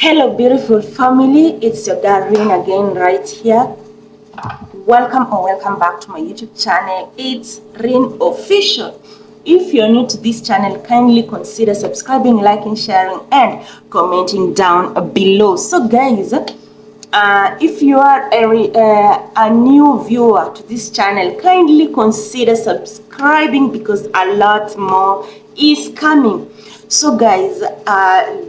Hello, beautiful family. It's your girl Rin again, right here. Welcome or welcome back to my YouTube channel. It's Rin Official. If you're new to this channel, kindly consider subscribing, liking, sharing, and commenting down below. So, guys, if you are a new viewer to this channel, kindly consider subscribing because a lot more is coming. So guys,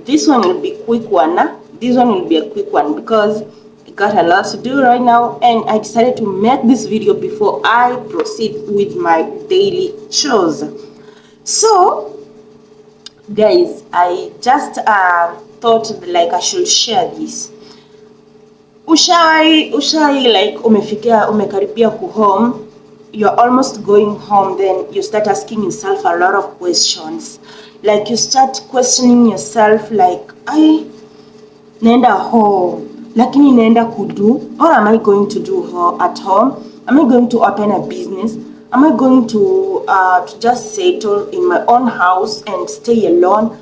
this one will be quick one. This one will be a quick one because I got a lot to do right now, and I decided to make this video before I proceed with my daily chores. So guys, I just thought like I should share this. Ushai like umekaribia ku home, you're almost going home, then you start asking yourself a lot of questions. Like you start questioning yourself like, I naenda home, lakini naenda kudu, what am I going to do at home? Am I going to open a business? Am I going to just settle in my own house and stay alone?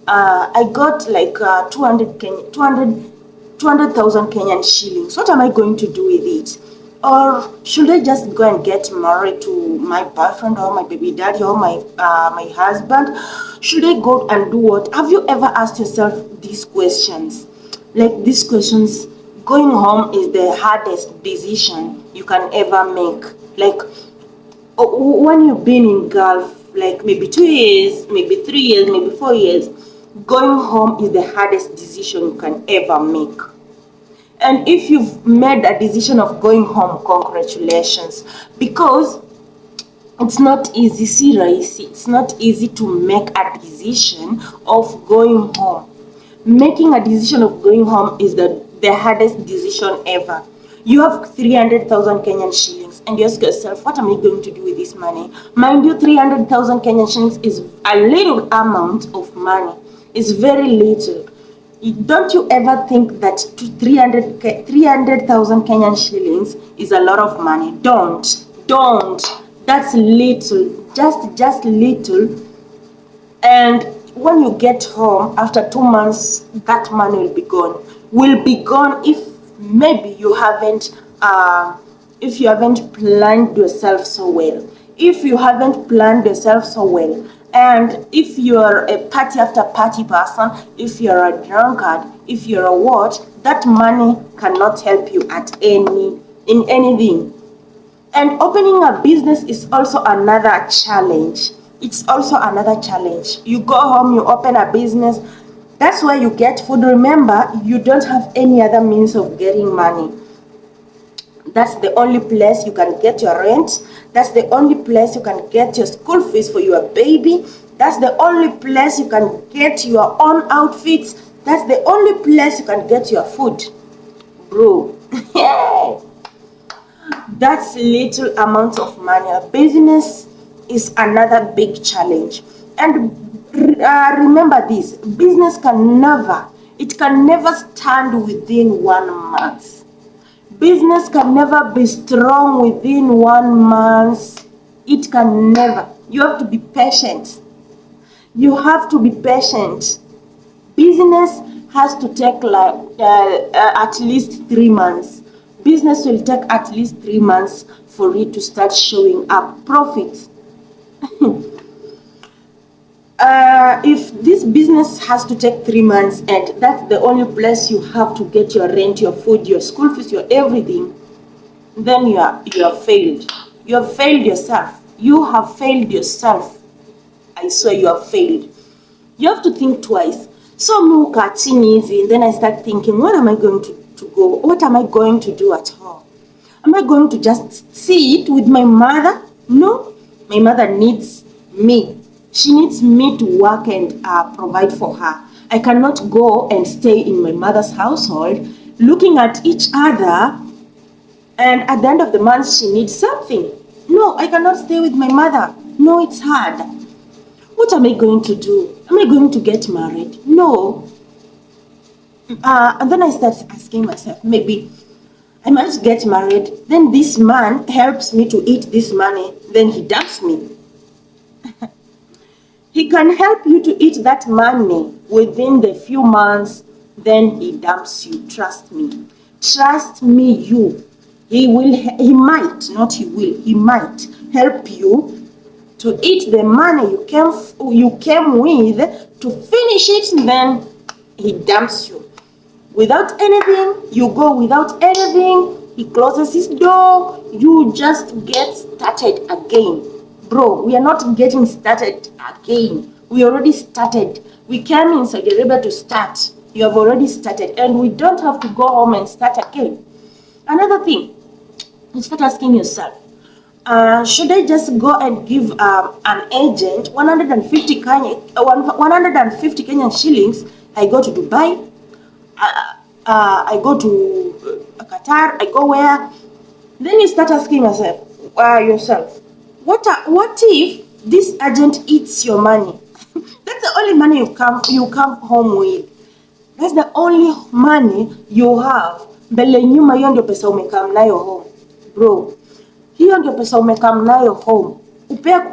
I got like 200,000 Kenyan shillings. What am I going to do with it? Or should I just go and get married to my boyfriend or my baby daddy or my husband? Should I go and do what? Have you ever asked yourself these questions? Like these questions, going home is the hardest decision you can ever make. Like when you've been in Gulf, like maybe 2 years, maybe 3 years, maybe 4 years, going home is the hardest decision you can ever make. And if you've made a decision of going home, congratulations, because it's not easy. Seriously, it's not easy to make a decision of going home. Making a decision of going home is the hardest decision ever. You have 300,000 Kenyan shillings and you ask yourself, what am I going to do with this money? Mind you, 300,000 Kenyan shillings is a little amount of money. It's very little. Don't you ever think that 300,000 Kenyan shillings is a lot of money? Don't. That's little, just little. And when you get home after 2 months, that money will be gone. Will be gone if maybe you haven't planned yourself so well. If you haven't planned yourself so well, and if you're a party after party person, if you're a drunkard, if you're a what, that money cannot help you in anything. And opening a business is also another challenge. It's also another challenge. You go home, you open a business. That's where you get food. Remember, you don't have any other means of getting money. That's the only place you can get your rent. That's the only place you can get your school fees for your baby. That's the only place you can get your own outfits. That's the only place you can get your food. Bro. That's little amount of money. A business is another big challenge. And remember this, business can never stand within 1 month. Business can never be strong within 1 month. It can never. You have to be patient. You have to be patient. Business has to take like at least 3 months. Business will take at least 3 months for it to start showing up profits. If this business has to take 3 months and that's the only place you have to get your rent, your food, your school fees, your everything, then you have failed. You have failed yourself. You have failed yourself. I swear you have failed. You have to think twice. So muka chini hivi, and then I start thinking, what am I going to go? What am I going to do at home? Am I going to just sit with my mother? No, my mother needs me. She needs me to work and provide for her. I cannot go and stay in my mother's household looking at each other, and at the end of the month she needs something. No, I cannot stay with my mother. No, it's hard. What am I going to do? Am I going to get married? No. And then I start asking myself, maybe I must get married. Then this man helps me to eat this money. Then he dumps me. He can help you to eat that money within the few months then he dumps you. Trust me. Trust me, he might, not he will, he might help you to eat the money you came with, to finish it, and then he dumps you. Without anything, you go without anything, he closes his door, you just get started again. Bro, we are not getting started again. We already started. We came in Saudi Arabia to start. You have already started, and we don't have to go home and start again. Another thing, you start asking yourself, should I just go and give an agent 150 Kenyan shillings? I go to Dubai, I go to Qatar, I go where? Then you start asking yourself, what if this agent eats your money? That's the only money you come home with. That's the only money you have. Mbele nyuma, hiyo ndio pesa umekam nayo home. Bro, hiyo ndio pesa umekam nayo home.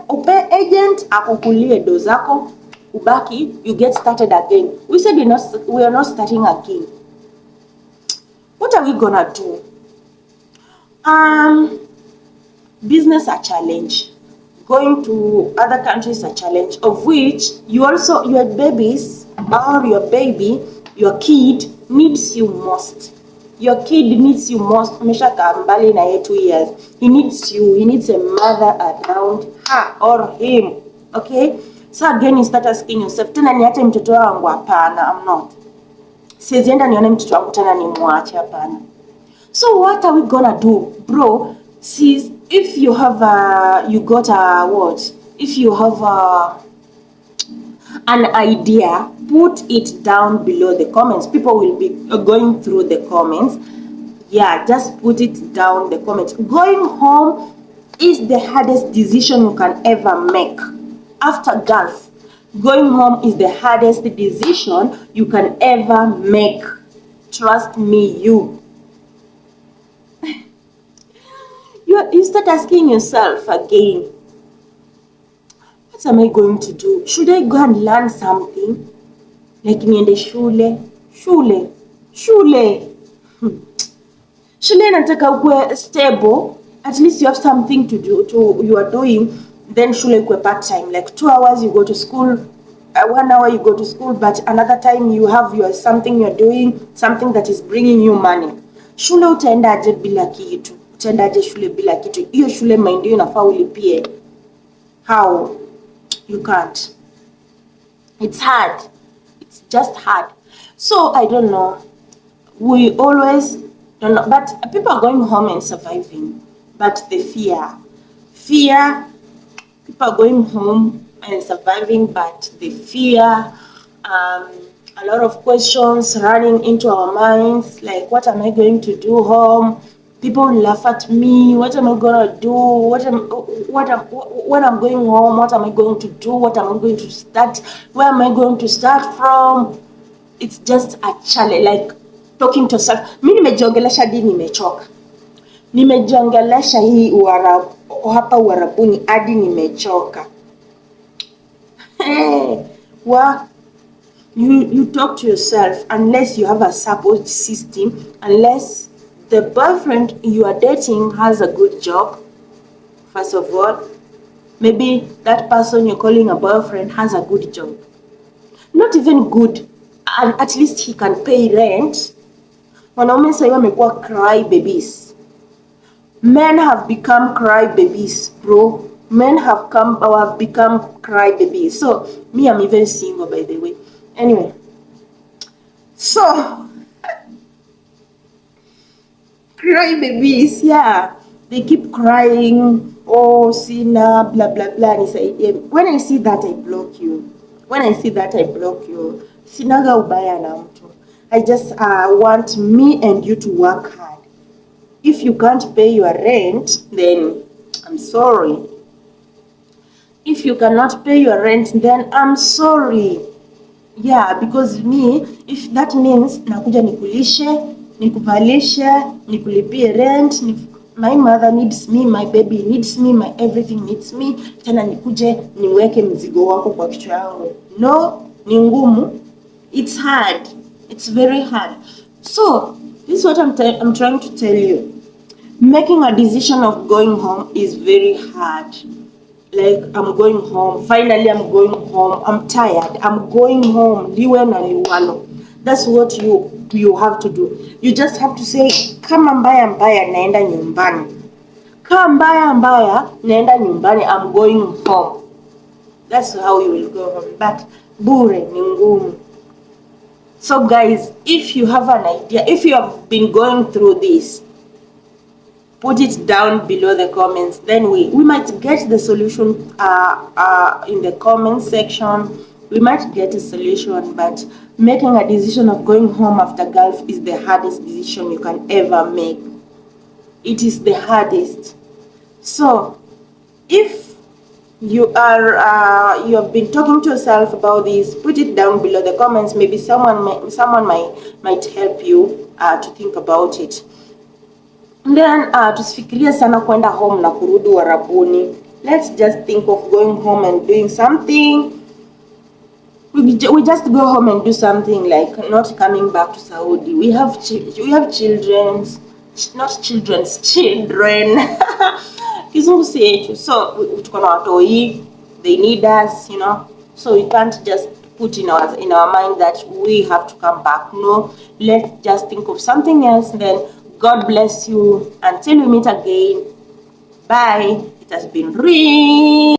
Upe agent akukulie do zako, ubaki, you get started again. We said we are not starting again. What are we gonna do? Business a challenge. Going to other countries a challenge, of which your babies or your baby, your kid needs you most. Your kid needs you most. Umeshakaa mbali na yeye 2 years. He needs you. He needs a mother around her or him. Okay? So again you start asking yourself, tena niache mtoto wangu? Hapana, I'm not. Sizienda nione mtoto wangu tena nimwache, hapana. So what are we gonna do, bro? See, if you have if you have an idea, put it down below the comments. People will be going through the comments. Yeah, just put it down the comments. Going home is the hardest decision you can ever make. After Gulf, going home is the hardest decision you can ever make. Trust me, you start asking yourself again, what am I going to do? Should I go and learn something? Like niende shule? Shule nataka ukwe stable. At least you have something to do, you are doing. Then shule ukwe part time. Like 2 hours you go to school, 1 hour you go to school, but another time you have something you're doing, something that is bringing you money. Shule utaendaje bila kitu? Utaendaje shule bila kitu? Hiyo shule mind you inafaa ulipie. How? You can't. It's hard. It's just hard. So I don't know. We always don't know. But people are going home and surviving. But the fear. People are going home and surviving, but the fear. A lot of questions running into our minds. Like, what am I going to do home? People laugh at me. What am I gonna do? When I'm going home, what am I going to do? What am I going to start? Where am I going to start from? It's just a challenge, like talking to yourself. Mimi nimejiongelesha hadi nimechoka. Nimejiongelesha hii hapa Uarabuni hadi nimechoka. You talk to yourself unless you have a support system, unless the boyfriend you are dating has a good job. First of all, maybe that person you're calling a boyfriend has a good job. Not even good, and at least he can pay rent. Wanaume sasa wamekuwa cry babies. Men have become cry babies, bro. Men have become cry babies. So me, I'm even single, by the way. Anyway, so cry babies, yeah, they keep crying. Oh, Sina, blah blah blah. When I see that, I block you. Sinaga ubaya na mtu. I just want me and you to work hard. If you can't pay your rent, then I'm sorry. If you cannot pay your rent, then I'm sorry. Yeah, because me, if that means nakuja nikulishe, nikuvalishe, nikulipie rent, my mother needs me, my baby needs me, my everything needs me, tena nikuje niweke mzigo wako kwa kichwa yangu. No, ni ngumu. It's hard. It's very hard. So this is what I'm trying to tell you. Making a decision of going home is very hard. Like, I'm going home. Finally, I'm going home. I'm tired. I'm going home. Liwe na liwalo. That's what you have to do. You just have to say, kama mbaya mbaya naenda nyumbani. Kama mbaya mbaya naenda nyumbani. I'm going home. That's how you will go home. But bure ni ngumu. So guys, if you have an idea, if you have been going through this, put it down below the comments. Then we might get the solution in the comment section. We might get a solution, but making a decision of going home after Gulf is the hardest decision you can ever make. It is the hardest. So if you have been talking to yourself about this, put it down below the comments. Maybe someone might help you to think about it. Then tusifikirie sana kwenda home na kurudi Warabuni. Let's just think of going home and doing something. We just go home and do something, like not coming back to Saudi. We have children, not children's children. Kizungu si yetu. So tuko na watoi, they need us, you know. So we can't just put in our mind that we have to come back. No, let's just think of something else. Then God bless you. Until we meet again. Bye. It has been real.